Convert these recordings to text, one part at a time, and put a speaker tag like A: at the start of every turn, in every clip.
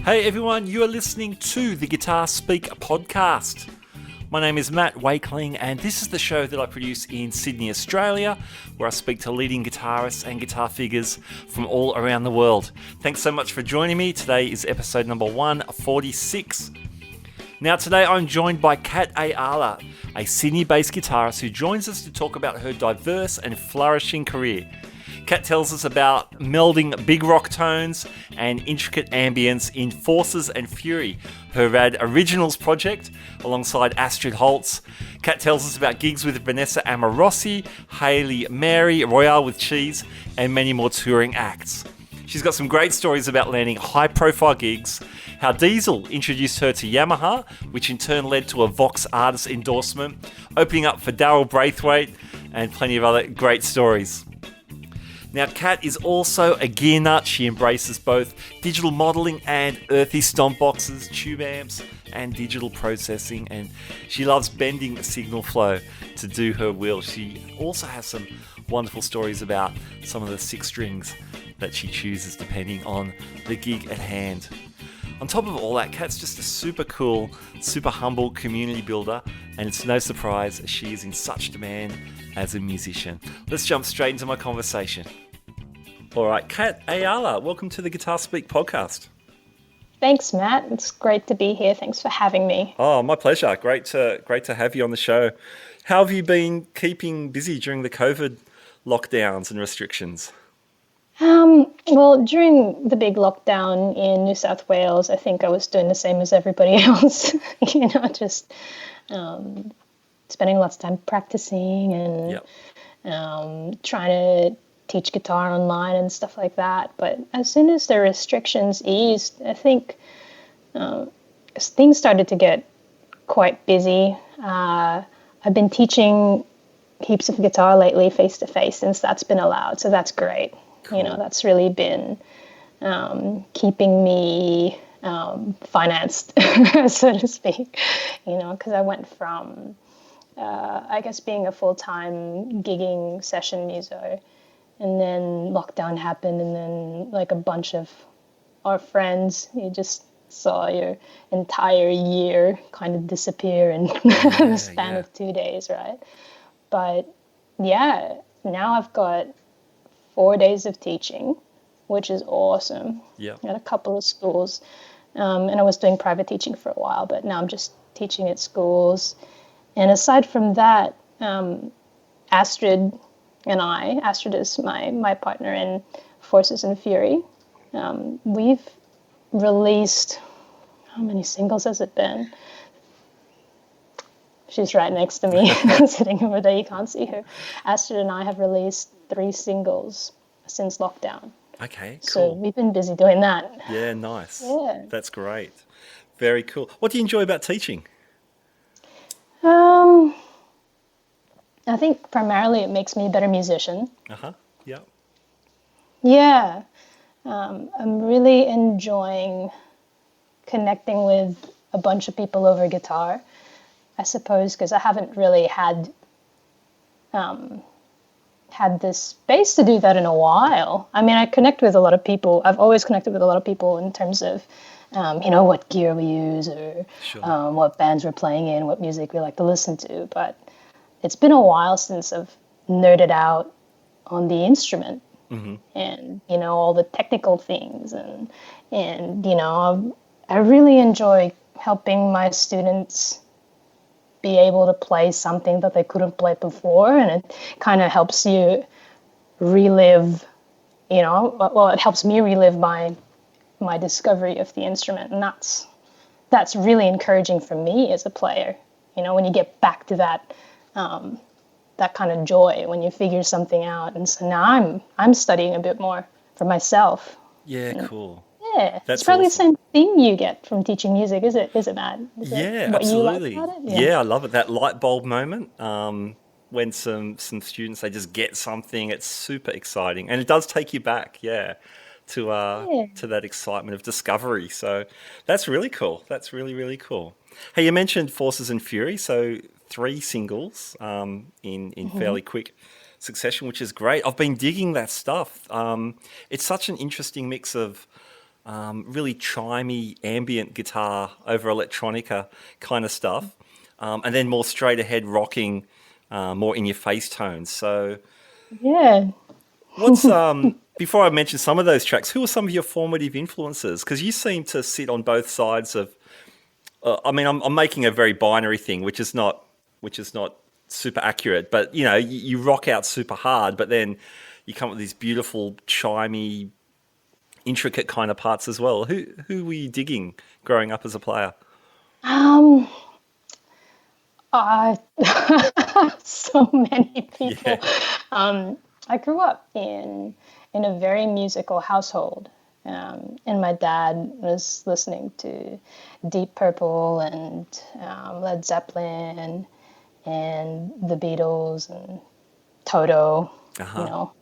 A: Hey everyone, you are listening to the Guitar Speak podcast. My name is Matt Wakeling and this is the show that I produce in Sydney, Australia, where I speak to leading guitarists and guitar figures from all around the world. Thanks so much for joining me. Today is episode number 146. Now today I'm joined by Kat Ayala, a Sydney-based guitarist who joins us to talk about her diverse and flourishing career. Kat tells us about melding big rock tones and intricate ambience in Forces and Fury, her rad originals project alongside Astrid Holtz. Kat tells us about gigs with Vanessa Amorosi, Hayley Mary, Royale with Cheese, and many more touring acts. She's got some great stories about landing high-profile gigs, how Diesel introduced her to Yamaha, which in turn led to a Vox artist endorsement, opening up for Daryl Braithwaite, and plenty of other great stories. Now, Kat is also a gear nut. She embraces both digital modeling and earthy stompboxes, tube amps, and digital processing, and she loves bending the signal flow to do her will. She also has some wonderful stories about some of the six strings that she chooses depending on the gig at hand. On top of all that, Kat's just a super cool, super humble community builder, and it's no surprise she is in such demand as a musician. Let's jump straight into my conversation. All right, Kat Ayala, welcome to the Guitar Speak podcast.
B: Thanks, Matt. It's great to be here. Thanks for having me.
A: Oh, my pleasure. Great to have you on the show. How have you been keeping busy during the COVID lockdowns and restrictions?
B: Well, during the big lockdown in New South Wales, I think I was doing the same as everybody else. Just spending lots of time practicing and trying to teach guitar online and stuff like that. But as soon as the restrictions eased, I think things started to get quite busy. I've been teaching heaps of guitar lately face-to-face since that's been allowed, so that's great. Cool. That's really been keeping me financed, so to speak, because I went from, being a full-time gigging session muso, and then lockdown happened, and then like a bunch of our friends, you just saw your entire year kind of disappear in the span of 2 days, right? But yeah, now I've got 4 days of teaching, which is awesome. Yeah. At a couple of schools. And I was doing private teaching for a while, but now I'm just teaching at schools. And aside from that, Astrid is my partner in Forces and Fury. We've released, how many singles has it been? She's right next to me, sitting over there. You can't see her. Astrid and I have released 3 singles since lockdown.
A: Okay, cool.
B: So we've been busy doing that.
A: Yeah, nice.
B: Yeah.
A: That's great. Very cool. What do you enjoy about teaching?
B: I think primarily it makes me a better musician.
A: Yeah.
B: Yeah. I'm really enjoying connecting with a bunch of people over guitar, I suppose, because I haven't really had this space to do that in a while. I mean, I connect with a lot of people. I've always connected with a lot of people in terms of, what gear we use or what bands we're playing in, what music we like to listen to. But it's been a while since I've nerded out on the instrument and, all the technical things. And I really enjoy helping my students be able to play something that they couldn't play before, and it kind of helps you relive, it helps me relive my discovery of the instrument, and that's really encouraging for me as a player. When you get back to that kind of joy when you figure something out, and so now I'm studying a bit more for myself.
A: Yeah, cool.
B: Yeah,
A: That's
B: it's probably
A: awesome.
B: The same thing you get from teaching music, is it, Matt?
A: Absolutely.
B: You like about it?
A: Yeah, I love it. That light bulb moment when some students, they just get something. It's super exciting, and it does take you back, to that excitement of discovery. So that's really cool. That's really, really cool. Hey, you mentioned Forces and Fury, so 3 singles in fairly quick succession, which is great. I've been digging that stuff. It's such an interesting mix of really chimey ambient guitar over electronica kind of stuff, and then more straight ahead rocking, more in your face tones. So
B: Yeah.
A: what's before I mention some of those tracks, who are some of your formative influences? Because you seem to sit on both sides of. I mean, I'm making a very binary thing, which is not super accurate. But you rock out super hard, but then you come up with these beautiful, chimey, intricate kind of parts as well. Who were you digging growing up as a player?
B: Uh, so many people.
A: Yeah.
B: I grew up in a very musical household, and my dad was listening to Deep Purple and Led Zeppelin and the Beatles and Toto, you know.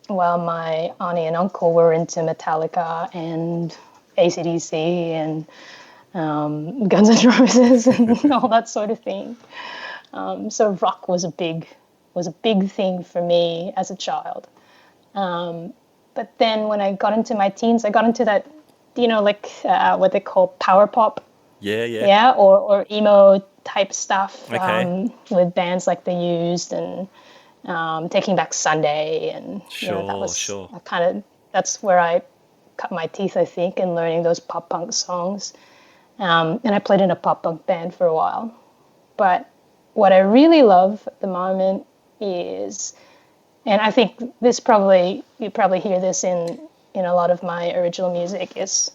B: While my auntie and uncle were into Metallica and AC/DC and Guns N' Roses and all that sort of thing. So rock was a big thing for me as a child. But then when I got into my teens, I got into that, what they call power pop.
A: Yeah,
B: or emo type stuff.
A: Okay.
B: With bands like The Used and Taking Back Sunday, and that's where I cut my teeth, I think, in learning those pop punk songs. And I played in a pop punk band for a while. But what I really love at the moment is, and I think you probably hear this in a lot of my original music, is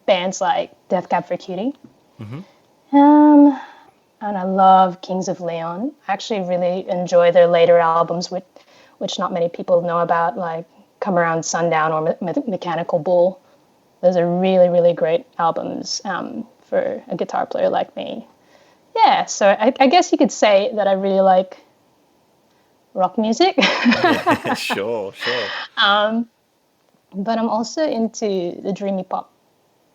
B: bands like Death Cab for Cutie. Mm-hmm. And I love Kings of Leon. I actually really enjoy their later albums, which not many people know about, like Come Around Sundown or Mechanical Bull. Those are really, really great albums for a guitar player like me. Yeah, so I guess you could say that I really like rock music.
A: Yeah, sure.
B: But I'm also into the dreamy pop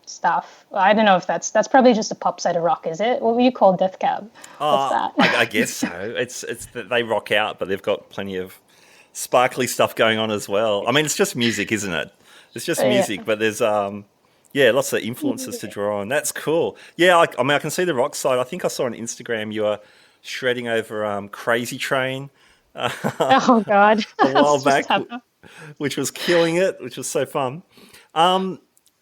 B: stuff. I don't know if that's probably just a pop side of rock, is it? What would you call Death Cab? What's that?
A: I guess so. It's that they rock out, but they've got plenty of sparkly stuff going on as well. I mean, it's just music, isn't it? It's just music, but there's lots of influences to draw on. That's cool. Yeah, I mean, I can see the rock side. I think I saw on Instagram you were shredding over Crazy Train.
B: Oh God,
A: a while back, which was killing it, which was so fun.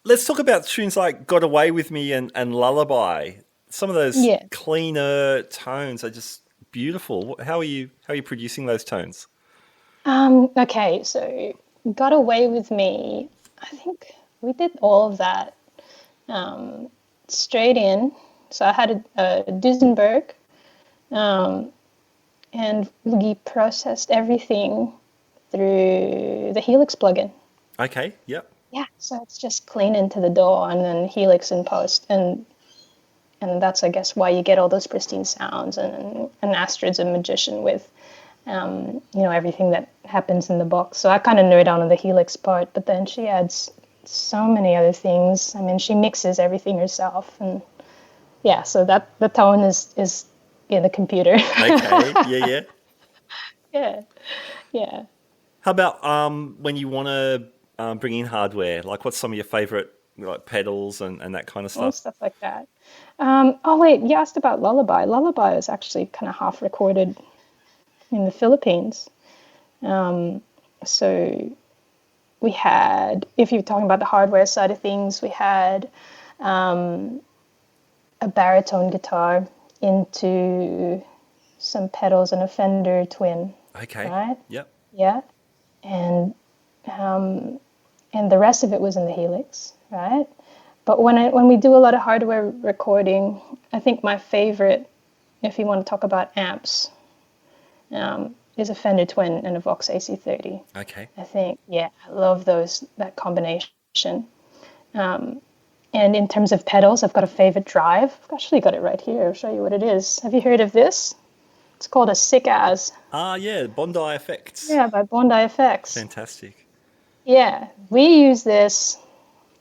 A: Let's talk about tunes like "Got Away with Me" and "Lullaby." Some of those cleaner tones are just beautiful. How are you producing those tones?
B: Okay, so "Got Away with Me," I think we did all of that straight in. So I had a Duesenberg, and we processed everything through the Helix plugin.
A: Okay, yep.
B: Yeah, so it's just clean into the DAW and then Helix in post, and that's, I guess, why you get all those pristine sounds. And Astrid's a magician with, everything that happens in the box. So I kind of nerd out on the Helix part, but then she adds so many other things. I mean, she mixes everything herself, and yeah, so that the tone is in the computer.
A: Okay,
B: yeah.
A: How about when you want to bring in hardware? Like, what's some of your favorite pedals and that kind of stuff?
B: All stuff like that. Oh wait, you asked about Lullaby. Lullaby is actually kind of half recorded in the Philippines. So we had, if you're talking about the hardware side of things, we had a baritone guitar into some pedals and a Fender Twin.
A: Okay.
B: Right?
A: Yep.
B: Yeah. And the rest of it was in the Helix, right? But when we do a lot of hardware recording, I think my favorite, if you want to talk about amps, is a Fender Twin and a Vox AC30.
A: Okay.
B: I think, I love that combination. And in terms of pedals, I've got a favorite drive. I've actually got it right here. I'll show you what it is. Have you heard of this? It's called a Sick As.
A: Yeah, Bondi Effects.
B: Yeah, by Bondi Effects.
A: Fantastic.
B: Yeah, we use this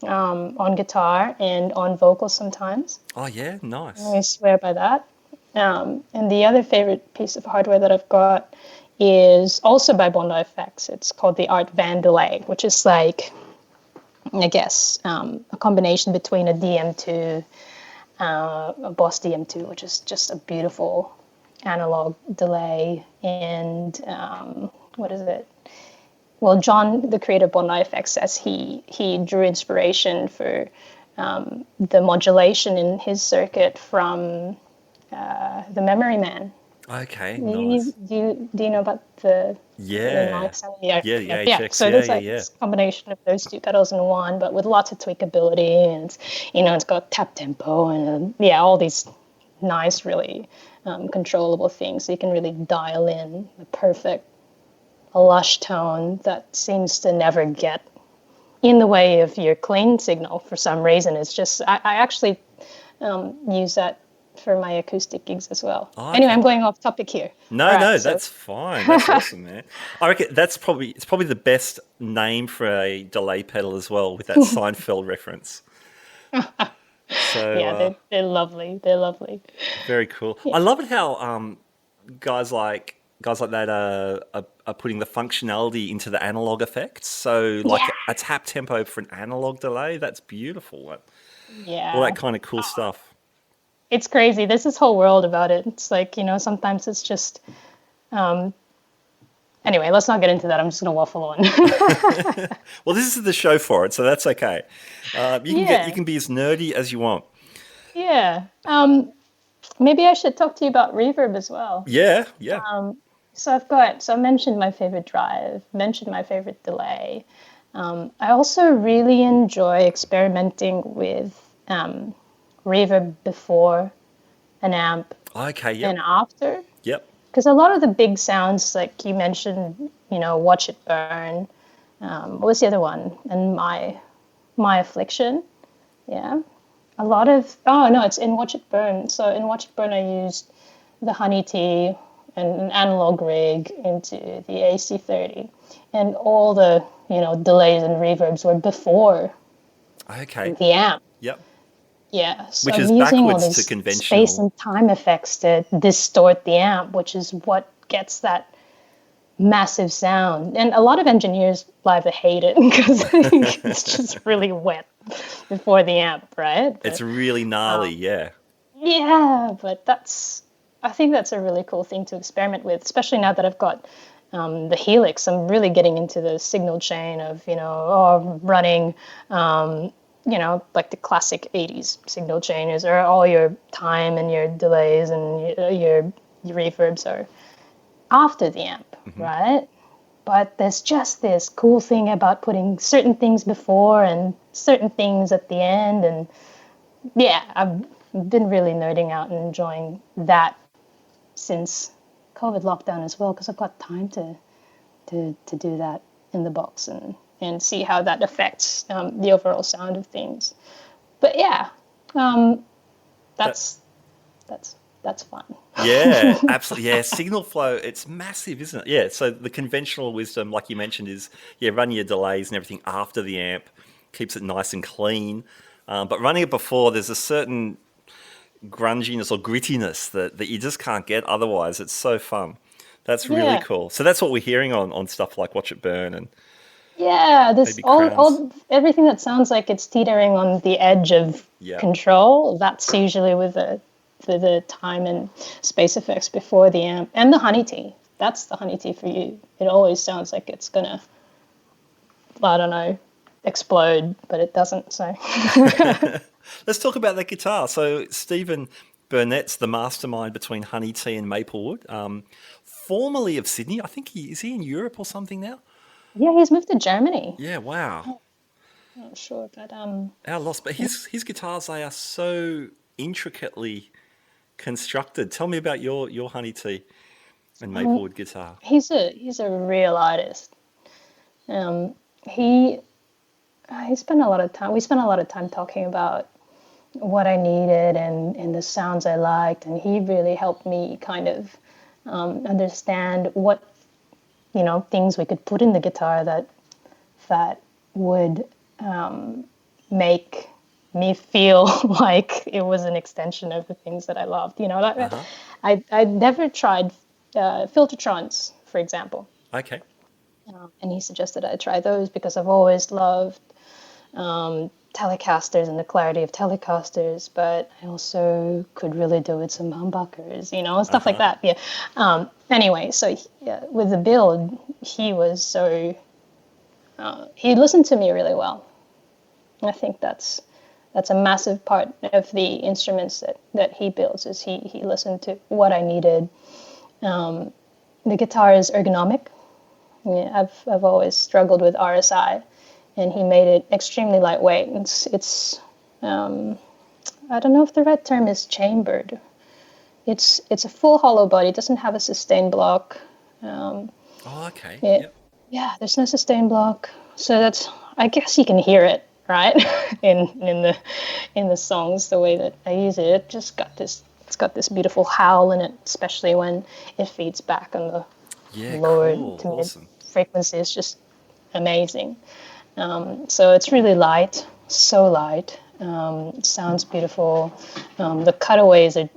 B: on guitar and on vocals sometimes.
A: Oh, yeah, nice.
B: I swear by that. And the other favorite piece of hardware that I've got is also by Bondi Effects. It's called the Art Van Delay, which is like I guess, a combination between a DM2, a Boss DM2, which is just a beautiful analog delay, and what is it? Well, John, the creator of Bondi Effects, says he drew inspiration for the modulation in his circuit from the Memory Man.
A: Okay, nice.
B: Do you know about the mic sound? Yeah. So there's like this combination of those two pedals in one, but with lots of tweakability, and it's got tap tempo and all these nice, really controllable things. So you can really dial in the perfect lush tone that seems to never get in the way of your clean signal for some reason. It's just I actually use that for my acoustic gigs as well. Oh, okay. Anyway, I'm going off topic here.
A: No, that's fine. That's awesome, man. I reckon it's probably the best name for a delay pedal as well, with that Seinfeld reference. So
B: they're lovely. They're lovely.
A: Very cool. Yeah. I love it how guys like that are putting the functionality into the analog effects. So like a tap tempo for an analog delay, that's beautiful. All that kind of cool stuff.
B: It's crazy. There's this whole world about it. It's like, sometimes it's just... Anyway, let's not get into that. I'm just going to waffle on.
A: Well, this is the show for it, so that's okay. You can be as nerdy as you want.
B: Yeah. Maybe I should talk to you about Reverb as well.
A: Yeah.
B: So I mentioned my favorite drive, mentioned my favorite delay. I also really enjoy experimenting with Reverb before an amp.
A: Okay, yep.
B: And after.
A: Yep.
B: Because a lot of the big sounds, like you mentioned, Watch It Burn. What was the other one? And My Affliction. Yeah. A lot of... Oh, no, it's in Watch It Burn. So in Watch It Burn, I used the Honey Tea and an analog rig into the AC30. And all the, delays and reverbs were before the amp.
A: Yep.
B: Yeah, so
A: which is
B: I'm using all
A: backwards
B: these
A: to conventional
B: space and time effects to distort the amp, which is what gets that massive sound. And a lot of engineers live hate it because it's just really wet before the amp, right? But,
A: it's really gnarly, yeah.
B: Yeah, but I think that's a really cool thing to experiment with, especially now that I've got the Helix. I'm really getting into the signal chain of, running... like the classic 80s signal chainers, or all your time and your delays and your reverbs are after the amp, right? But there's just this cool thing about putting certain things before and certain things at the end. And I've been really nerding out and enjoying that since COVID lockdown as well, because I've got time to do that in the box and see how that affects the overall sound of things. But that's fun.
A: Yeah, absolutely. Yeah, signal flow, it's massive, isn't it? Yeah, so the conventional wisdom, like you mentioned, is run your delays and everything after the amp, keeps it nice and clean. But running it before, there's a certain grunginess or grittiness that you just can't get otherwise. It's so fun. That's really cool. So that's what we're hearing on stuff like Watch It Burn and... Yeah,
B: this all everything that sounds like it's teetering on the edge of control. That's usually with the time and space effects before the amp and the Honey Tea. That's the Honey Tea for you. It always sounds like it's gonna, I don't know, explode, but it doesn't. So
A: let's talk about that guitar. So Stephen Burnett's the mastermind between Honey Tea and Maplewood. Formerly of Sydney, I think is he in Europe or something now?
B: Yeah, he's moved to Germany.
A: Yeah, wow.
B: I'm not sure, but
A: our loss. But his guitars, they are so intricately constructed. Tell me about your Honey Tea and Maplewood guitar.
B: He's a real artist. He spent a lot of time. We spent a lot of time talking about what I needed and the sounds I liked, and he really helped me kind of understand what things we could put in the guitar that would make me feel like it was an extension of the things that I loved. I never tried Filtertrons, for example.
A: Okay.
B: And he suggested I try those because I've always loved Telecasters and the clarity of Telecasters, but I also could really do with some humbuckers, stuff like that. Yeah. Anyway, so with the build, he was so he listened to me really well. I think that's a massive part of the instruments that he builds. Is he listened to what I needed. The guitar is ergonomic. Yeah, I've always struggled with RSI. And he made it extremely lightweight. It's I don't know if the right term is chambered. It's a full hollow body. It doesn't have a sustain block.
A: Okay.
B: Yep. Yeah, there's no sustain block. So I guess you can hear it, right? in the songs, the way that I use it. It's got this beautiful howl in it, especially when it feeds back on the lower to mid frequency. It's just amazing. So it's really light, so light. It sounds beautiful. The cutaways are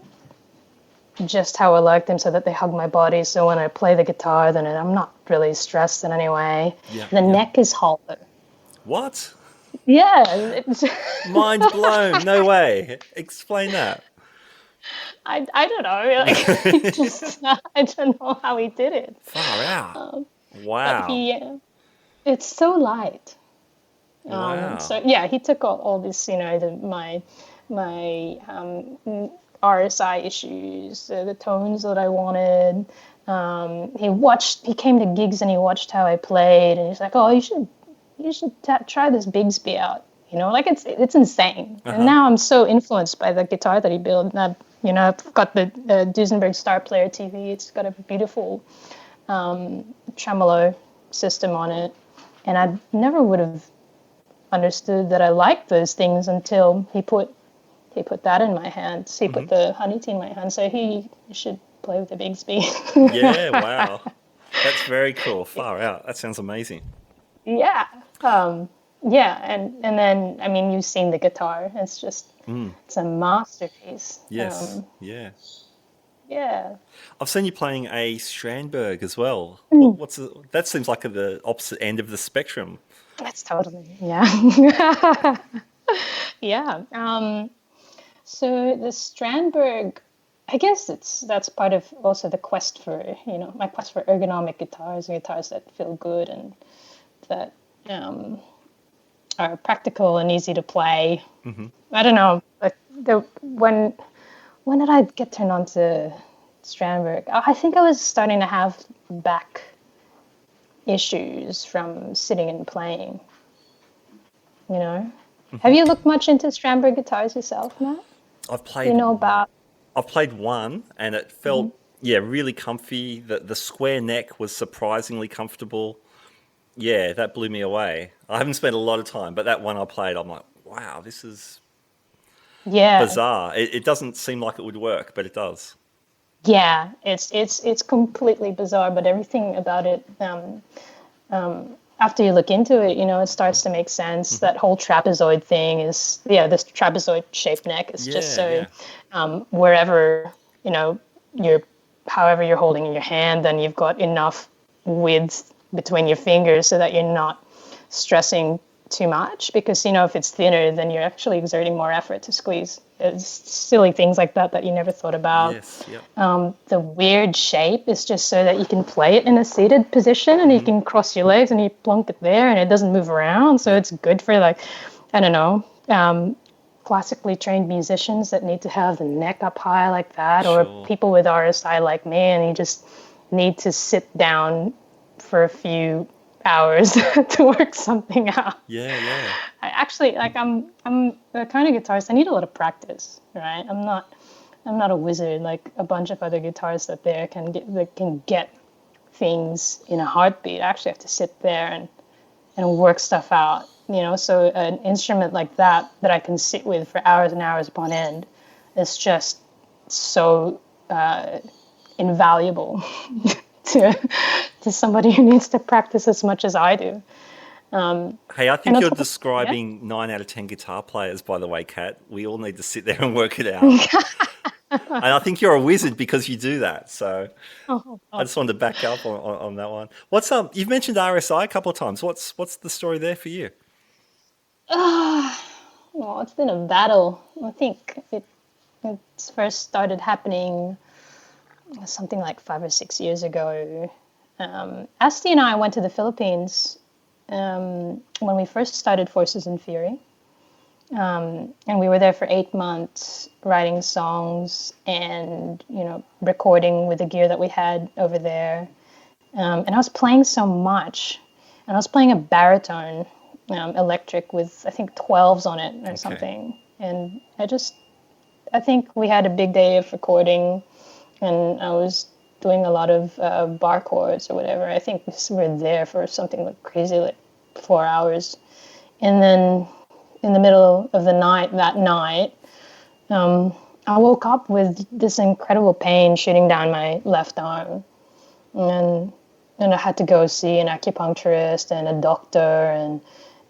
B: just how I like them, so that they hug my body. So when I play the guitar, then I'm not really stressed in any way. The neck is hollow.
A: What?
B: Yeah.
A: Mind blown. No way. Explain that.
B: I don't know. I don't know how he did it.
A: Far out. Wow.
B: It's so light.
A: Wow.
B: So yeah, he took all this, my RSI issues, the tones that I wanted. He came to gigs and he watched how I played, and he's like, "Oh, you should try this Bigsby out." It's insane. And now I'm so influenced by the guitar that he built. And I've got the Duesenberg Star Player TV. It's got a beautiful tremolo system on it, and I never would have understood that I liked those things until he put that in my hands. He put the Honeyti in my hand. So he should play with the Bigsby.
A: Yeah, wow. That's very cool. Far out. That sounds amazing.
B: Yeah. Yeah, and then, I mean, you've seen the guitar. It's just, it's a masterpiece.
A: Yes,
B: Yeah.
A: I've seen you playing a Strandberg as well. That seems like the opposite end of the spectrum.
B: That's totally, yeah. Yeah. So the Strandberg, I guess that's part of also the quest for, my quest for ergonomic guitars and guitars that feel good and that are practical and easy to play. I don't know, but when did I get turned on to Strandberg? I think I was starting to have back issues from sitting and playing. Have you looked much into Strandberg guitars yourself, Matt?
A: I've played. I've played one, and it felt really comfy. The square neck was surprisingly comfortable. Yeah, that blew me away. I haven't spent a lot of time, but that one I played, I'm like, wow, this is bizarre. It doesn't seem like it would work, but it does.
B: Yeah, it's completely bizarre, but everything about it, after you look into it, it starts to make sense. That whole trapezoid thing is, this trapezoid shaped neck is just so wherever, however you're holding in your hand, then you've got enough width between your fingers so that you're not stressing too much, because if it's thinner, then you're actually exerting more effort to squeeze. It's silly things like that you never thought about.
A: Yes, yep.
B: The weird shape is just so that you can play it in a seated position, and you can cross your legs and you plunk it there and it doesn't move around. So it's good for, like, I don't know, classically trained musicians that need to have the neck up high like that, or people with RSI like me, and you just need to sit down for a few hours to work something out.
A: Yeah.
B: I actually, I'm the kind of guitarist, I need a lot of practice, right? I'm not a wizard like a bunch of other guitarists that can get things in a heartbeat. I actually have to sit there and work stuff out, so an instrument like that I can sit with for hours and hours upon end is just so invaluable to somebody who needs to practice as much as I do.
A: Hey, I think you're describing 9 out of 10 guitar players, by the way, Kat. We all need to sit there and work it out. And I think you're a wizard because you do that. So I just wanted to back up on that one. You've mentioned RSI a couple of times. What's the story there for you?
B: Well, it's been a battle. I think it first started happening something like 5 or 6 years ago. Asti and I went to the Philippines when we first started Forces and Fury. And we were there for 8 months writing songs and, recording with the gear that we had over there. And I was playing so much. And I was playing a baritone electric with, I think, 12s on it or something. And I think we had a big day of recording and I was doing a lot of bar chords or whatever. I think we were there for something like crazy, like 4 hours. And then in the middle of the night, I woke up with this incredible pain shooting down my left arm. And I had to go see an acupuncturist and a doctor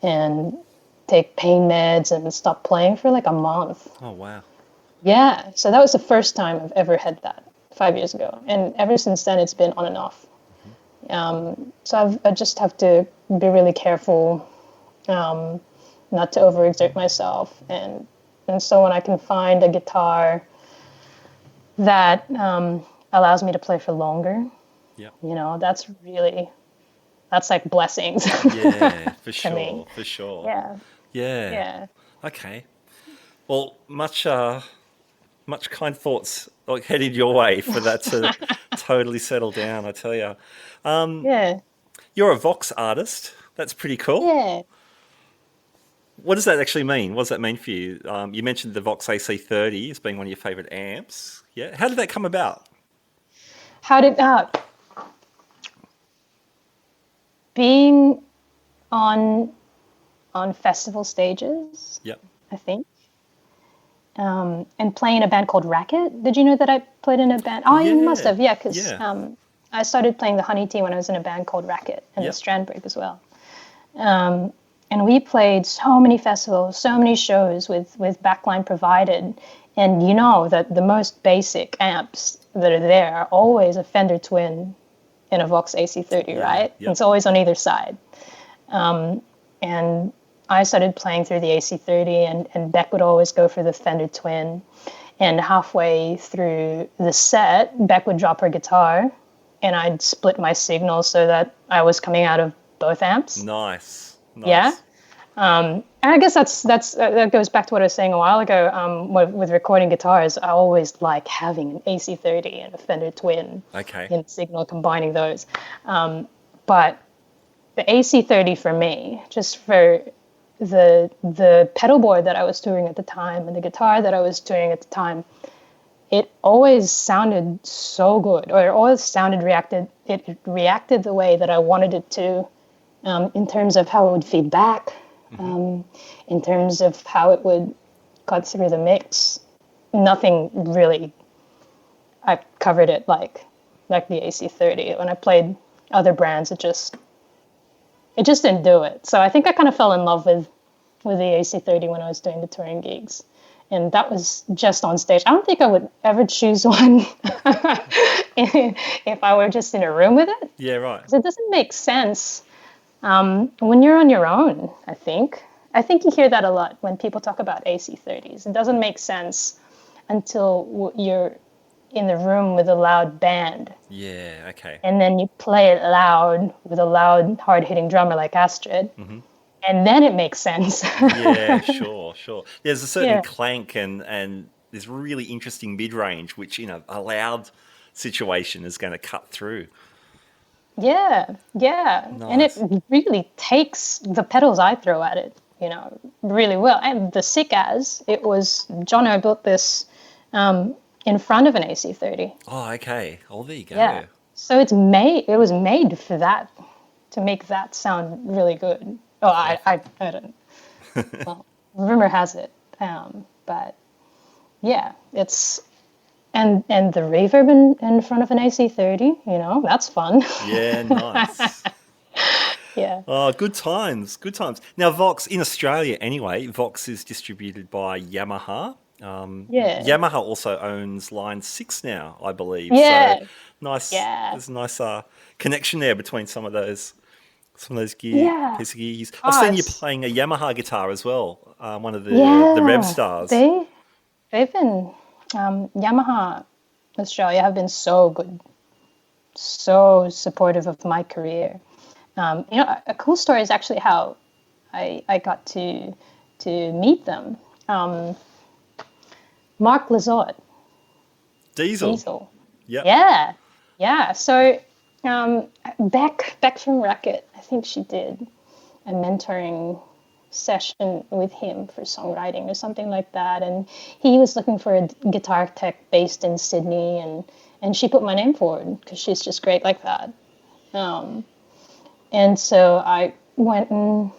B: and take pain meds and stop playing for like a month.
A: Oh, wow.
B: Yeah. So that was the first time I've ever had that 5 years ago. And ever since then, it's been on and off. So I just have to be really careful not to overexert myself. And so when I can find a guitar that allows me to play for longer, that's like blessings.
A: Yeah, for sure,
B: me.
A: for sure.
B: Yeah.
A: Okay. Well, much kind thoughts like headed your way for that to totally settle down, I tell you.
B: Yeah.
A: You're a Vox artist. That's pretty cool.
B: Yeah.
A: What does that actually mean? What does that mean for you? You mentioned the Vox AC30 as being one of your favorite amps. Yeah. How did that come about?
B: Being on festival stages,
A: Yep.
B: I think, and playing in a band called Racket. Did you know that I played in a band? Oh,
A: Yeah.
B: you must have, yeah, because
A: Yeah.
B: I started playing the Honey Tea when I was in a band called Racket and
A: Yep.
B: the Strandberg as well. And we played so many festivals, so many shows with backline provided. And you know that the most basic amps that are there are always a Fender Twin and a Vox AC30, right?
A: Yep.
B: It's always on either side. And I started playing through the AC30 and Beck would always go for the Fender Twin. And halfway through the set, Beck would drop her guitar and I'd split my signal so that I was coming out of both amps.
A: Nice.
B: Yeah. And I guess that goes back to what I was saying a while ago. With recording guitars, I always like having an AC30 and a Fender Twin.
A: Okay.
B: In signal, combining those. But the AC30 for me, just for the pedal board that I was touring at the time and the guitar that I was touring at the time, it always sounded so good, or it reacted the way that I wanted it to, in terms of how it would feed back, in terms of how it would cut through the mix. Nothing really, I covered it like the AC30. When I played other brands, it just didn't do it. So I think I kind of fell in love with the AC30 when I was doing the touring gigs. And that was just on stage. I don't think I would ever choose one if I were just in a room with it.
A: Yeah, right.
B: 'Cause it doesn't make sense when you're on your own, I think. I think you hear that a lot when people talk about AC30s. It doesn't make sense until you're in the room with a loud band.
A: Yeah, okay.
B: And then you play it loud with a loud, hard-hitting drummer like Astrid. And then it makes sense.
A: Yeah, sure. There's a certain clank and this really interesting mid-range, which, a loud situation is going to cut through.
B: Yeah.
A: Nice.
B: And it really takes the pedals I throw at it, really well. And the sick as, it was, Jono built this in front of an AC30.
A: Oh, okay. Oh, there you go.
B: Yeah. So it was made for that, to make that sound really good. Oh, I don't. Well, rumor has it, but yeah, it's and the reverb in front of an AC30, that's fun.
A: Yeah, nice.
B: Yeah.
A: Oh, good times. Now, Vox in Australia, anyway. Vox is distributed by Yamaha. Yamaha also owns Line 6 now, I believe.
B: Yeah.
A: So nice.
B: Yeah.
A: There's a nice connection there between some of those Some of those
B: Yeah.
A: piece of gears. I've
B: Oh,
A: seen you playing a Yamaha guitar as well. One of the Rev
B: yeah.
A: stars.
B: They've been Yamaha Australia have been so good, so supportive of my career. A cool story is actually how I got to meet them. Mark Lizotte. Diesel.
A: Yep.
B: Yeah, yeah. So back from Racket, I think she did a mentoring session with him for songwriting or something like that, and he was looking for a guitar tech based in Sydney, and she put my name forward because she's just great like that. And so I went and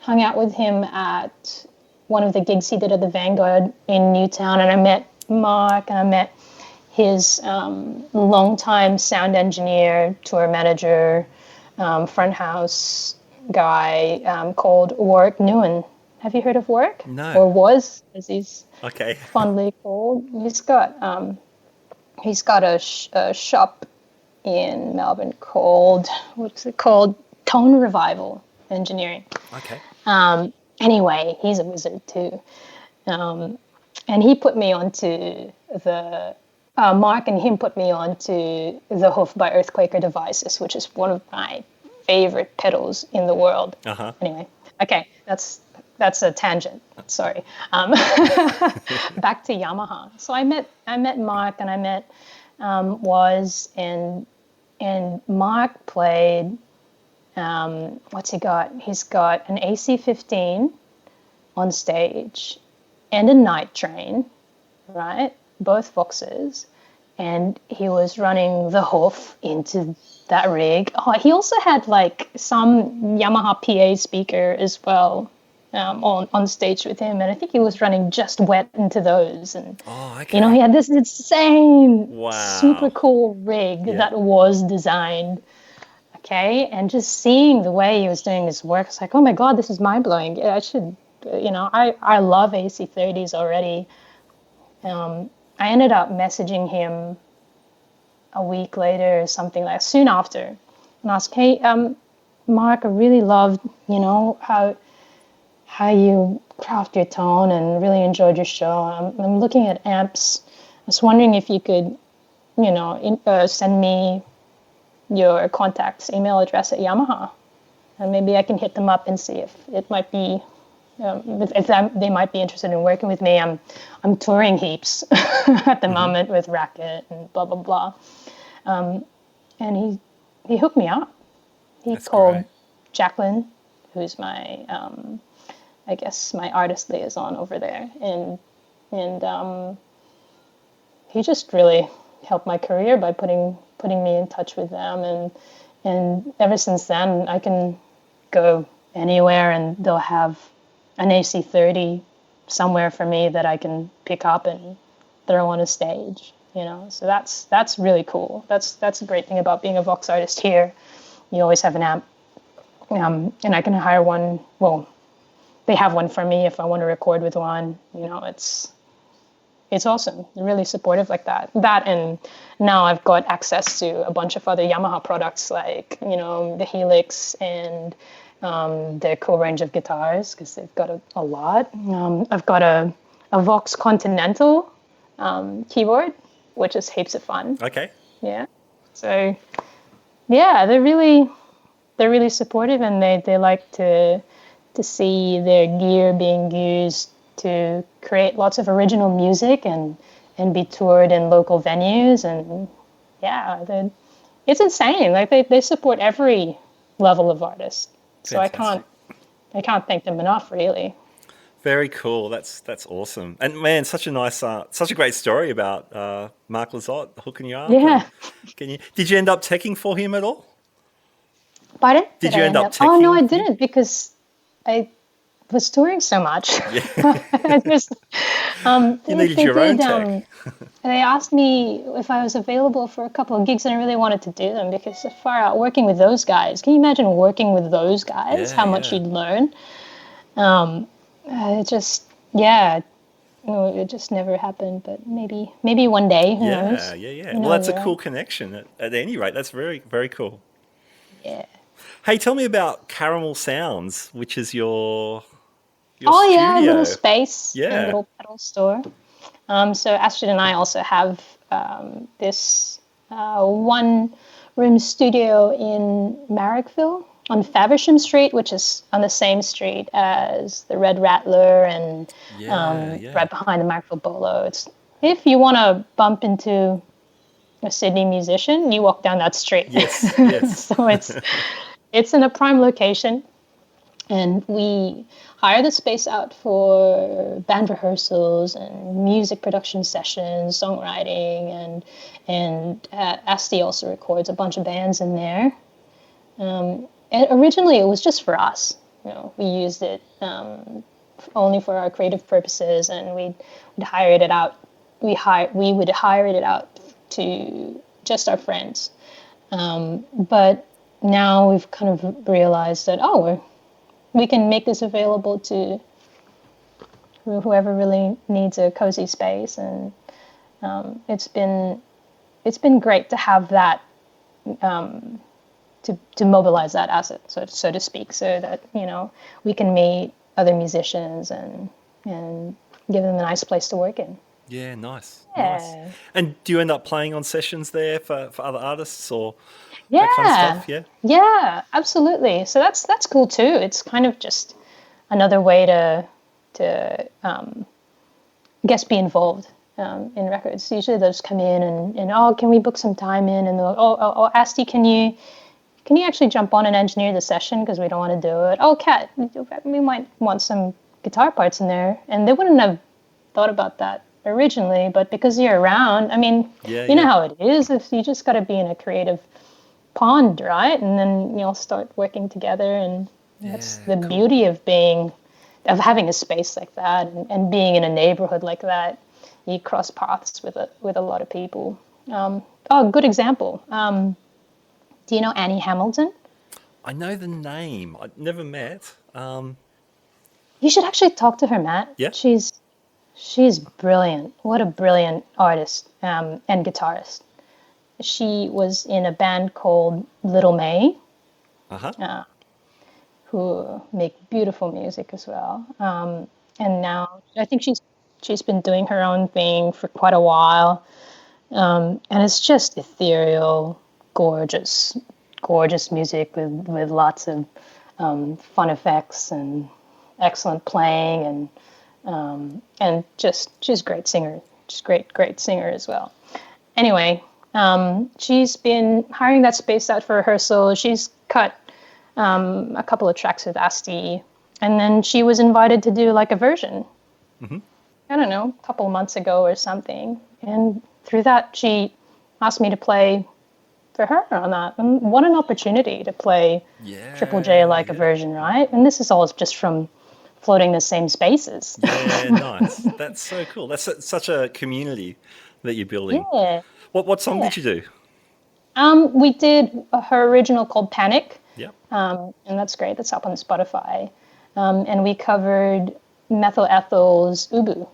B: hung out with him at one of the gigs he did at the Vanguard in Newtown, and I met Mark and I met his longtime sound engineer, tour manager, front house guy called Warwick Newen. Have you heard of Warwick?
A: No.
B: Or was, as he's
A: Okay.
B: fondly called. He's got a shop in Melbourne called, what's it called? Tone Revival Engineering.
A: Okay.
B: Anyway, he's a wizard too. And he put me onto Mark and him put me onto the Hoof by Earthquaker Devices, which is one of my favorite pedals in the world.
A: Uh-huh.
B: Anyway, okay, that's a tangent. Sorry. Back to Yamaha. So I met Mark and I met Woz and Mark played. What's he got? He's got an AC-15 on stage and a night train, right? Both Voxes. And he was running the hoof into that rig. Oh, he also had like some Yamaha PA speaker as well on stage with him. And I think he was running Just Wet into those. And,
A: okay.
B: he had this insane,
A: wow.
B: super cool rig that was designed. Okay, and just seeing the way he was doing his work, it's like, oh my God, this is mind-blowing. I should, I love AC30s already. I ended up messaging him a week later or something like soon after and asked, hey, Mark, I really loved, how you craft your tone and really enjoyed your show. I'm looking at amps. I was wondering if you could, send me your contact's email address at Yamaha, and maybe I can hit them up and see if it might be, if they might be interested in working with me. I'm touring heaps at the moment with Racket and blah blah blah, and he hooked me up. He
A: That's
B: called
A: great.
B: Jacqueline, who's my I guess my artist liaison over there, and he just really helped my career by putting me in touch with them, and ever since then I can go anywhere and they'll have an AC30 somewhere for me that I can pick up and throw on a stage, so that's really cool. That's a great thing about being a Vox artist here. You always have an amp, and I can hire one. Well, they have one for me if I want to record with one. It's awesome. They're really supportive like that. And now I've got access to a bunch of other Yamaha products like, the Helix and their cool range of guitars because they've got a lot. I've got a Vox Continental keyboard, which is heaps of fun.
A: Okay.
B: Yeah. So, yeah, they're really supportive, and they like to see their gear being used to create lots of original music and be toured in local venues. And yeah, it's insane. Like they support every level of artist. So
A: Fantastic.
B: I can't thank them enough, really.
A: Very cool. That's awesome. And man, such a great story about Mark Lizotte hooking you up.
B: Yeah.
A: Did you end up teching for him at all?
B: Pardon?
A: Did you end up teching?
B: Oh no, I didn't, because I was touring so much.
A: Yeah.
B: I just,
A: you needed your own tech.
B: They asked me if I was available for a couple of gigs, and I really wanted to do them because they're far out working with those guys. Can you imagine working with those guys?
A: Yeah,
B: how much you'd learn? It just, it just never happened. But maybe one day. Who knows?
A: Yeah. Well, that's a cool connection. At any rate, that's very, very cool.
B: Yeah.
A: Hey, tell me about Caramel Sounds, which is your
B: Oh yeah, a
A: studio.
B: little space and
A: Yeah.
B: little pedal store. So Astrid and I also have this one-room studio in Marrickville on Faversham Street, which is on the same street as the Red Rattler and right behind the Marrickville Bolo. It's if you want to bump into a Sydney musician, you walk down that street.
A: Yes, yes.
B: So it's in a prime location. And we hire the space out for band rehearsals and music production sessions, songwriting, and Asti also records a bunch of bands in there. And originally, it was just for us. We used it only for our creative purposes, and we'd hire it out. We would hire it out to just our friends. But now we've kind of realized that we can make this available to whoever really needs a cozy space, and it's been great to have that to mobilize that asset, so to speak, so that we can meet other musicians and give them a nice place to work in.
A: Yeah, nice.
B: Yeah.
A: Nice. And do you end up playing on sessions there for other artists or
B: Yeah.
A: that kind of stuff? Yeah.
B: Yeah, absolutely. So that's cool too. It's kind of just another way to I guess be involved in records. Usually they'll just come in and can we book some time in, and they'll Asti, can you actually jump on and engineer the session because we don't want to do it. Oh, Kat, we might want some guitar parts in there, and they wouldn't have thought about that originally, but because you're around, I mean, you know how it is. If you just got to be in a creative pond, right? And then you'll start working together, and that's the beauty of having a space like that and being in a neighborhood like that. You cross paths with a lot of people. Good example. Do you know Annie Hamilton?
A: I know the name. I've never met.
B: You should actually talk to her, Matt.
A: Yeah.
B: She's brilliant. What a brilliant artist and guitarist. She was in a band called Little May, who make beautiful music as well. And now I think she's been doing her own thing for quite a while. And it's just ethereal, gorgeous music with lots of fun effects and excellent playing and just she's a great singer. Just great singer as well. Anyway, she's been hiring that space out for rehearsal. She's cut a couple of tracks with Asti, and then she was invited to do like a version. Mm-hmm. I don't know, a couple of months ago or something. And through that, she asked me to play for her on that. And what an opportunity to play Triple J like a version, right? And this is all just from floating the same spaces.
A: Yeah, nice. That's so cool. That's such a community that you're building.
B: Yeah.
A: What song did you do?
B: We did her original called Panic.
A: Yeah.
B: And that's great. That's up on Spotify. And we covered Methyl Ethel's Ubu,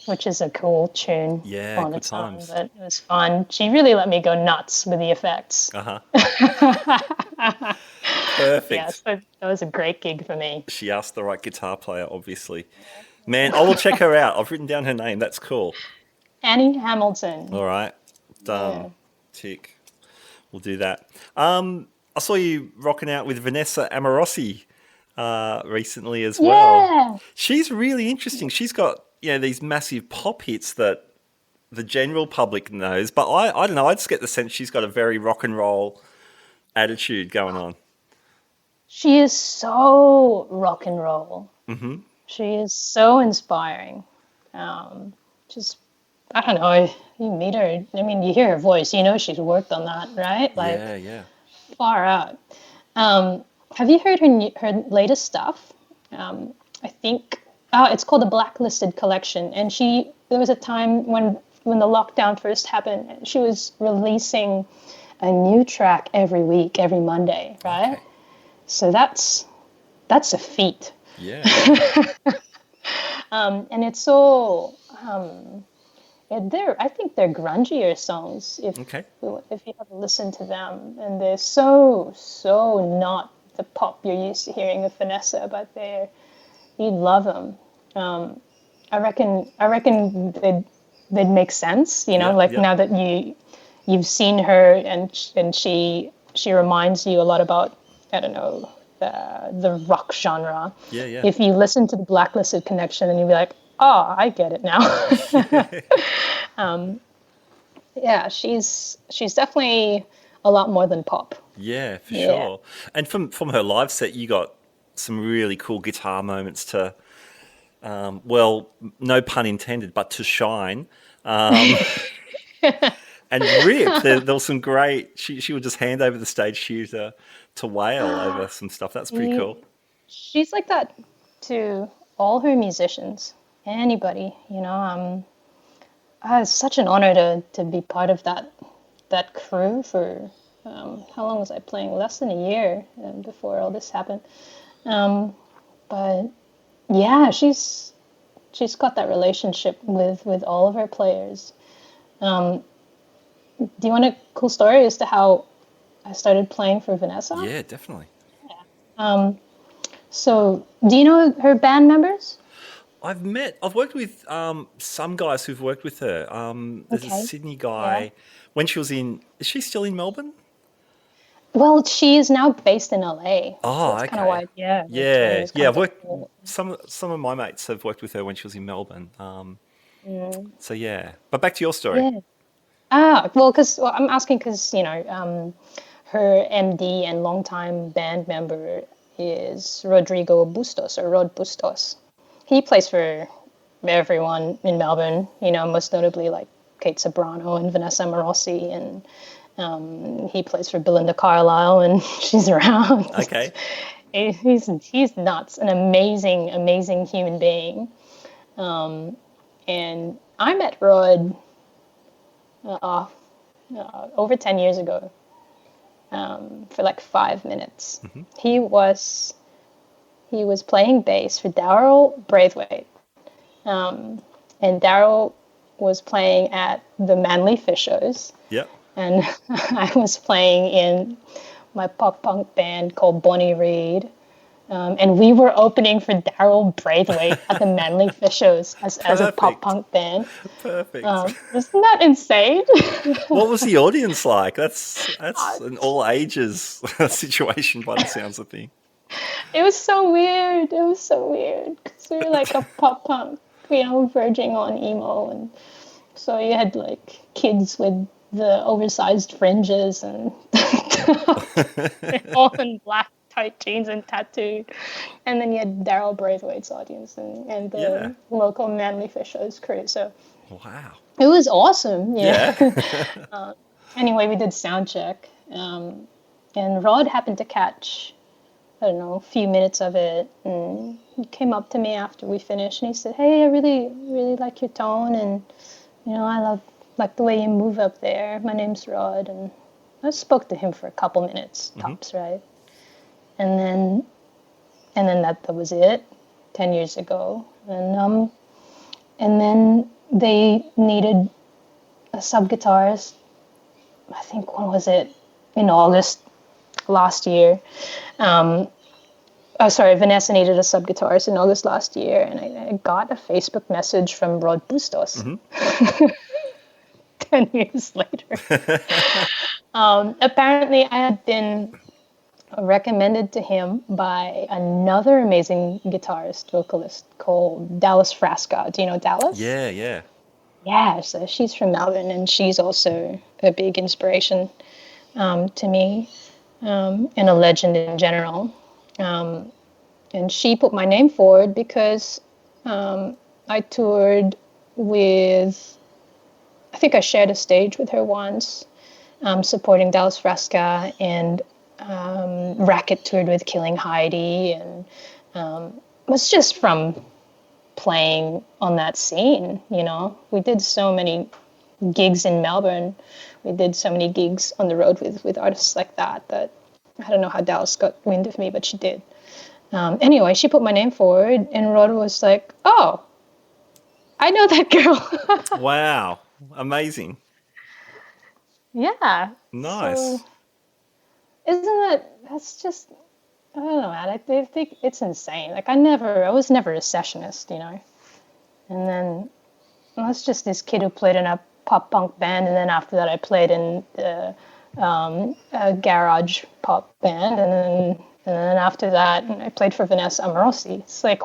B: which is a cool tune on its own. But it was fun. She really let me go nuts with the effects.
A: Perfect.
B: Yeah, so that was a great gig for me.
A: She asked the right guitar player, obviously. Man, I will check her out. I've written down her name. That's cool.
B: Annie Hamilton.
A: All right. Done. Yeah. Tick. We'll do that. I saw you rocking out with Vanessa Amorosi recently as well.
B: Yeah.
A: She's really interesting. She's got these massive pop hits that the general public knows, but I don't know. I just get the sense she's got a very rock and roll attitude going on.
B: She is so rock and roll.
A: Mm-hmm.
B: She is so inspiring. Just, I don't know, you meet her, I mean, you hear her voice, she's worked on that, right? Like,
A: yeah.
B: Far out. Have you heard her latest stuff? I think, it's called the Blacklisted Collection. And there was a time when the lockdown first happened, she was releasing a new track every week, every Monday, right? Okay. So that's a feat.
A: Yeah.
B: And it's so I think they're grungier songs
A: Okay.
B: if you have listened to them, and they're so not the pop you're used to hearing with Vanessa, but you'd love them. I reckon they'd make sense,
A: Yeah,
B: like
A: yeah.
B: now that you've seen her, and she reminds you a lot about, I don't know, the rock genre.
A: Yeah, yeah.
B: If you listen to the Blacklisted Connection, then you'll be like, oh, I get it now. Yeah, she's definitely a lot more than pop.
A: Yeah, for
B: Yeah.
A: sure. And from her live set, you got some really cool guitar moments to, well, no pun intended, but to shine. And rip. There was some great. She would just hand over the stage cue to wail over some stuff. That's pretty cool.
B: She's like that to all her musicians, anybody. It's such an honor to be part of that crew for how long was I playing? Less than a year before all this happened. But yeah, she's got that relationship with all of her players. Do you want a cool story as to how I started playing for Vanessa?
A: Yeah, definitely.
B: So, do you know her band members?
A: I've worked with some guys who've worked with her. There's a
B: Okay.
A: Sydney guy. When she was is she still in Melbourne?
B: Well, she is now based in LA.
A: Oh,
B: so that's kind of
A: okay.
B: why, yeah.
A: Yeah, yeah. I've worked.
B: Like,
A: Some of my mates have worked with her when she was in Melbourne. So yeah. But back to your story.
B: yeah. Well, I'm asking because, her MD and longtime band member is Rodrigo Bustos, or Rod Bustos. He plays for everyone in Melbourne, most notably like Kate Sobrano and Vanessa Amorosi, and he plays for Belinda Carlisle when she's around.
A: Okay.
B: He's nuts, an amazing human being. And I met Rod over 10 years ago for like 5 minutes.
A: Mm-hmm.
B: He was playing bass for Daryl Braithwaite. And Daryl was playing at the Manly Fish shows.
A: Yep.
B: And I was playing in my pop punk band called Bonnie Reed. And we were opening for Daryl Braithwaite at the Manly Fish shows as a pop punk band.
A: Perfect.
B: Isn't that insane?
A: What was the audience like? That's an all ages situation by the sounds of things.
B: It was so weird. Because we were like a pop punk, verging on emo. And so you had like kids with the oversized fringes and all in black tight jeans and tattooed. And then you had Daryl Braithwaite's audience and the local Manly Fish shows crew. So
A: wow.
B: It was awesome. Yeah. Anyway, we did sound check. And Rod happened to catch, I don't know, a few minutes of it, and he came up to me after we finished, and he said, "Hey, I really, really like your tone, and I like the way you move up there. My name's Rod." And I spoke to him for a couple minutes tops, right? And then that was it. 10 years ago, and then they needed a sub guitarist. I think, when was it? In August last year. Vanessa needed a sub guitarist in August last year, and I got a Facebook message from Rod Bustos 10 years later. Apparently, I had been recommended to him by another amazing guitarist, vocalist called Dallas Frasca. Do you know Dallas?
A: Yeah, yeah.
B: Yeah, so she's from Melbourne, and she's also a big inspiration to me, and a legend in general. And she put my name forward because I toured with, I think I shared a stage with her once, supporting Dallas Frasca, and Racket toured with Killing Heidi, and it was just from playing on that scene, We did so many gigs in Melbourne. We did so many gigs on the road with artists like that I don't know how Dallas got wind of me, but she did. Anyway, she put my name forward, and Rod was like, "Oh, I know that girl.
A: Wow. Amazing.
B: Yeah. So
A: Nice.
B: that's just, I don't know, man. I think it's insane. Like I was never a sessionist, you know. And then I was just this kid who played in a pop punk band, and then after that I played in a garage pop band, and then after that I played for Vanessa Amorosi. It's like,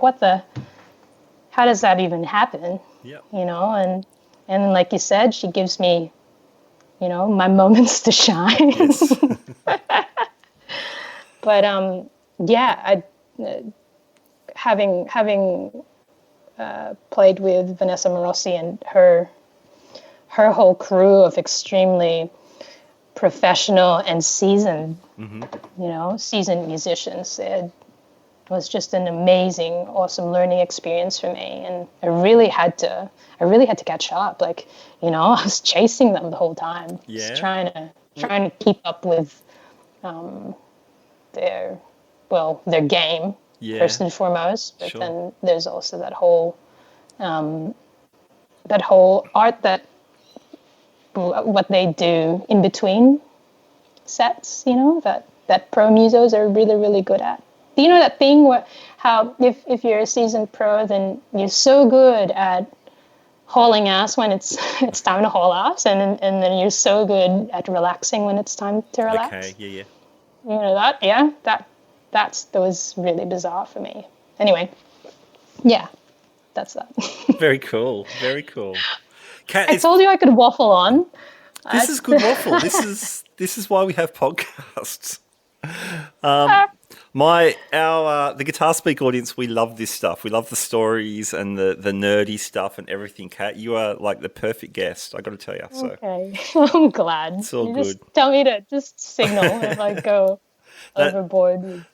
B: how does that even happen?
A: Yep.
B: You know, and like you said, she gives me, you know, my moments to shine.
A: Yes.
B: But yeah, having played with Vanessa Amorosi and her whole crew of extremely professional and seasoned, seasoned musicians. It was just an amazing, awesome learning experience for me, and I really had to catch up. Like, you know, I was chasing them the whole time, just trying to keep up with their game, first and foremost. But then there's also that whole art, that what they do in between sets, you know, that pro musos are really, really good at. Do you know that thing where how if you're a seasoned pro, then you're so good at hauling ass when it's time to haul ass, and then you're so good at relaxing when it's time to relax.
A: Okay, yeah.
B: You know that? Yeah, that was really bizarre for me. Anyway, yeah, that's that.
A: Very cool. Very cool.
B: I told you I could waffle on.
A: This is good waffle. This is why we have podcasts. The Guitar Speak audience, we love this stuff. We love the stories and the nerdy stuff and everything. Kat, you are like the perfect guest, I got to tell you. So.
B: Okay, I'm glad.
A: It's all
B: you
A: good.
B: Just tell me to just signal if I go overboard with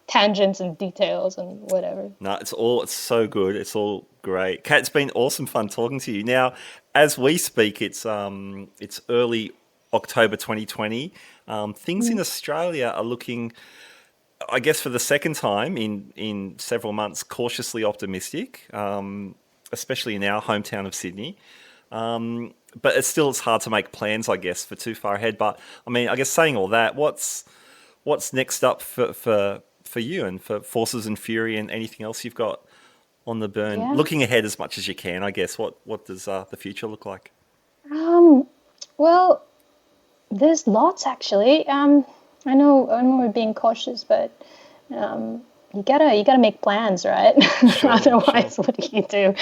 B: tangents and details and whatever.
A: No, it's so good. It's all great. Kat, it's been awesome fun talking to you. Now, as we speak, it's early October 2020. Things in Australia are looking, I guess, for the second time in several months, cautiously optimistic, especially in our hometown of Sydney. But it's hard to make plans, I guess, for too far ahead. But I mean, I guess saying all that, what's next up for you and for Forces and Fury and anything else you've got on the burn? Yeah. Looking ahead as much as you can, I guess. What does the future look like?
B: Well, there's lots actually. I know we're being cautious, but you gotta make plans, right?
A: Sure,
B: Otherwise, what do you do?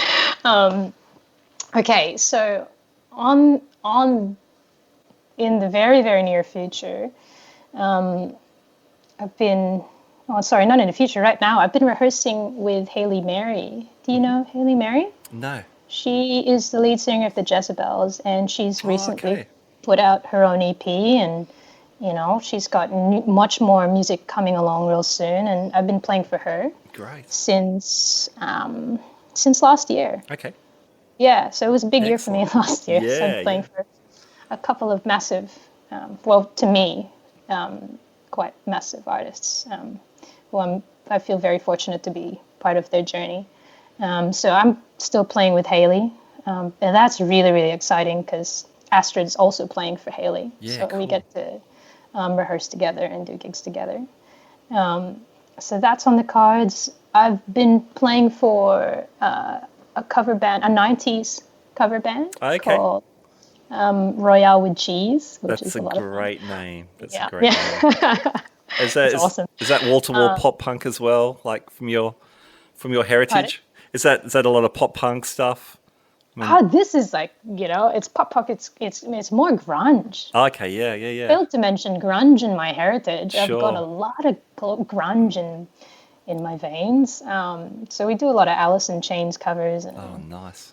B: Okay, so on in the very, very near future, I've been. Oh, sorry, not in the future. Right now, I've been rehearsing with Hayley Mary. Do you know Hayley Mary?
A: No.
B: She is the lead singer of the Jezebels, and she's recently put out her own EP, and you know, she's got much more music coming along real soon. And I've been playing for her.
A: Great.
B: Since last year.
A: Okay.
B: Yeah, so it was a big year for me last year.
A: Yeah,
B: so I'm playing for a couple of massive, to me, quite massive artists, who I feel very fortunate to be part of their journey. So I'm still playing with Hayley, and that's really, really exciting because Astrid's also playing for Hayley.
A: Yeah,
B: so
A: cool.
B: We get to rehearse together and do gigs together. So that's on the cards. I've been playing for a cover band, a 90s cover band called Royale with Cheese, which is a lot of fun.
A: Great name. That's
B: yeah.
A: a great name. Is
B: awesome.
A: Is that wall-to-wall pop punk as well, like from your heritage? Is that a lot of pop punk stuff?
B: This is like, you know, it's pop punk. It's more grunge.
A: Okay, yeah.
B: Failed to mention grunge in my heritage.
A: Sure.
B: I've got a lot of grunge in my veins. So we do a lot of Alice in Chains covers. And,
A: nice.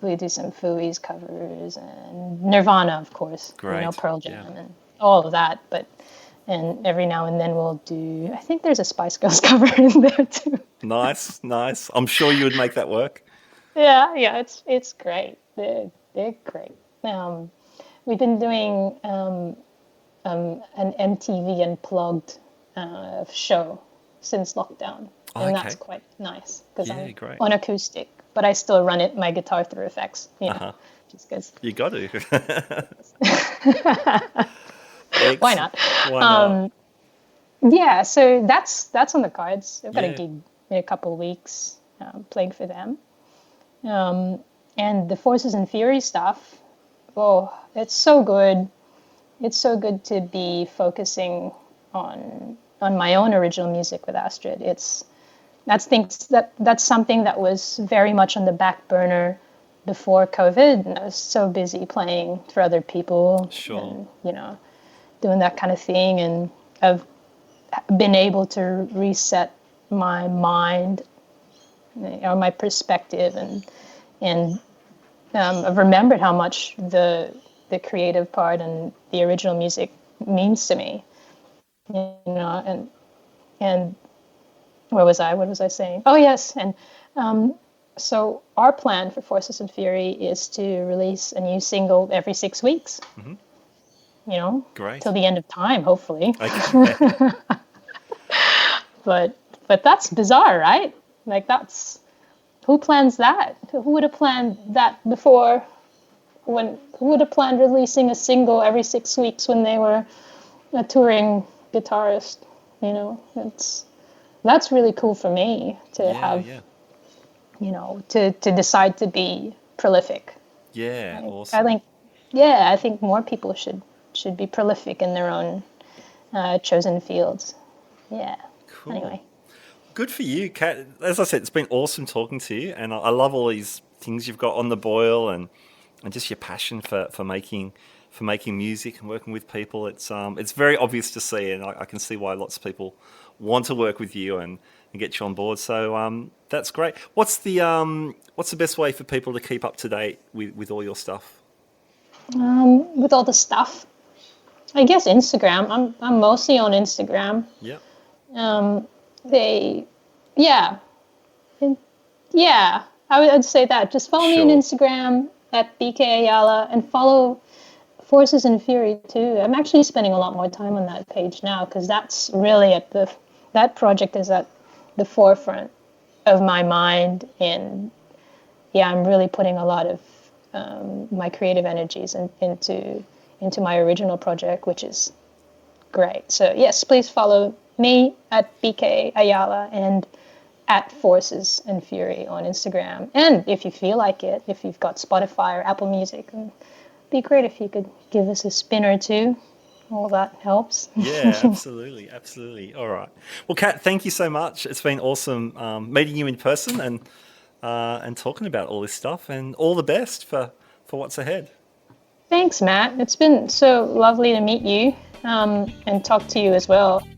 B: We do some Fooey's covers and Nirvana, of course.
A: Great.
B: You know, Pearl Jam and all of that. And every now and then we'll do, I think there's a Spice Girls cover in there too.
A: Nice. I'm sure you would make that work.
B: Yeah, it's great. They're great. We've been doing an MTV Unplugged show since lockdown, and that's quite nice because I'm on acoustic, but I still run my guitar through effects, just because.
A: You got to.
B: Why not?
A: Why not?
B: Yeah, so that's on the cards. I've got a gig in a couple of weeks playing for them. And the Forces and Fury stuff, it's so good. It's so good to be focusing on my own original music with Astrid. That's something that was very much on the back burner before COVID, and I was so busy playing for other people,
A: sure.
B: And doing that kind of thing, and I've been able to reset my mind or my perspective, and I've remembered how much the creative part and the original music means to me, and where was I? What was I saying? Oh yes, and so our plan for Forces and Fury is to release a new single every 6 weeks. Mm-hmm.
A: Great.
B: Till the end of time, hopefully.
A: Okay.
B: But that's bizarre, right? Like who plans that? Who would have planned that before? Who would have planned releasing a single every 6 weeks when they were a touring guitarist? That's really cool for me to have. Yeah. To decide to be prolific.
A: Yeah, awesome.
B: I think more people should be prolific in their own chosen fields. Yeah.
A: Cool.
B: Anyway.
A: Good for you, Kat. As I said, it's been awesome talking to you, and I love all these things you've got on the boil, and just your passion for making music and working with people. It's very obvious to see, and I can see why lots of people want to work with you and get you on board. So that's great. What's the best way for people to keep up to date with all your stuff?
B: With all the stuff, I guess Instagram. I'm mostly on Instagram.
A: Yep.
B: I'd say that. Just follow me on Instagram at BK Ayala, and follow Forces and Fury too. I'm actually spending a lot more time on that page now, because that's really that project is at the forefront of my mind, and I'm really putting a lot of my creative energies into my original project, which is great. So yes, please follow me at BK Ayala and at Forces and Fury on Instagram. And if you feel like it, if you've got Spotify or Apple Music, it'd be great if you could give us a spin or two. All that helps.
A: Yeah, absolutely. All right. Well, Kat, thank you so much. It's been awesome meeting you in person and talking about all this stuff, and all the best for what's ahead.
B: Thanks, Matt. It's been so lovely to meet you and talk to you as well.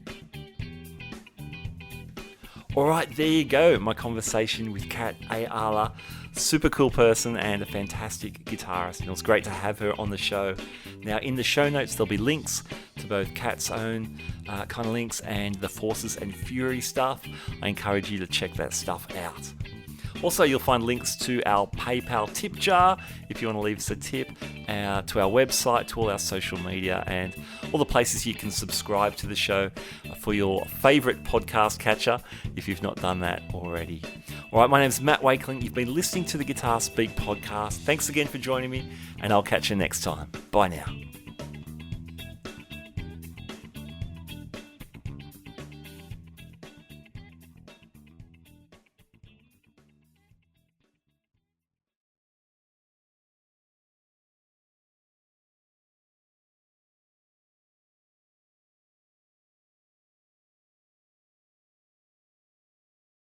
A: All right, there you go. My conversation with Kat Ayala. Super cool person and a fantastic guitarist, and it was great to have her on the show. Now, in the show notes, there'll be links to both Kat's own kind of links and the Forces and Fury stuff. I encourage you to check that stuff out. Also, you'll find links to our PayPal tip jar if you want to leave us a tip, to our website, to all our social media, and all the places you can subscribe to the show for your favourite podcast catcher if you've not done that already. All right, my name's Matt Wakeling. You've been listening to the Guitar Speak podcast. Thanks again for joining me, and I'll catch you next time. Bye now.